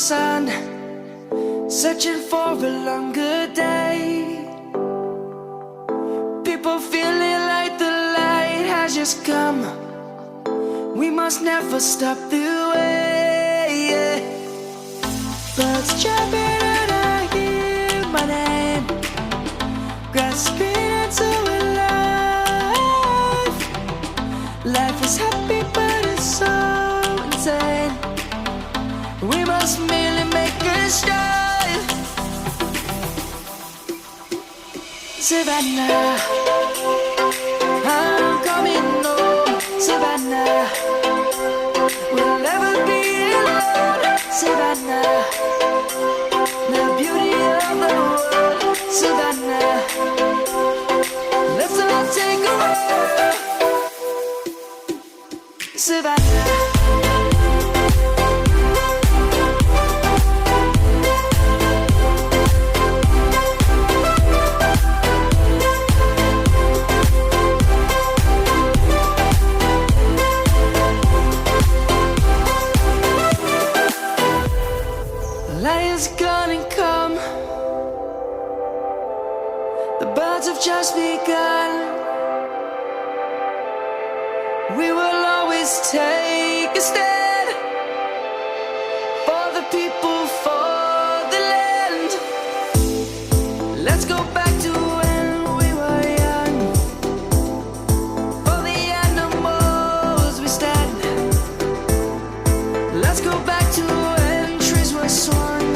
sun, searching for a longer day. People feeling like the light has just come. We must never stop the way. Birds chirping and I hear my name, grasping into a life. Life is happy but it's so insane. We must merely make a start. Savannah, I'm coming home. Savannah, we'll never be alone. Savannah, the beauty of the world. Savannah, let's all take a walk. Savannah. Lion's gonna come. The birds have just begun. We will always take a stand for the people, for the land. Let's go back to when we were young. For the animals we stand. Let's go back to when trees were swung.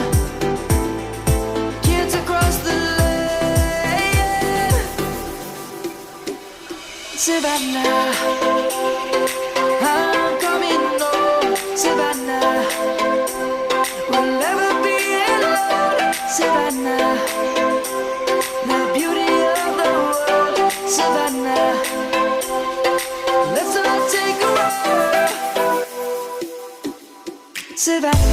Kids across the land. Savannah, I'm coming home. Savannah, we'll never be alone. Savannah, the beauty of the world. Savannah, let's all take a walk. Savannah.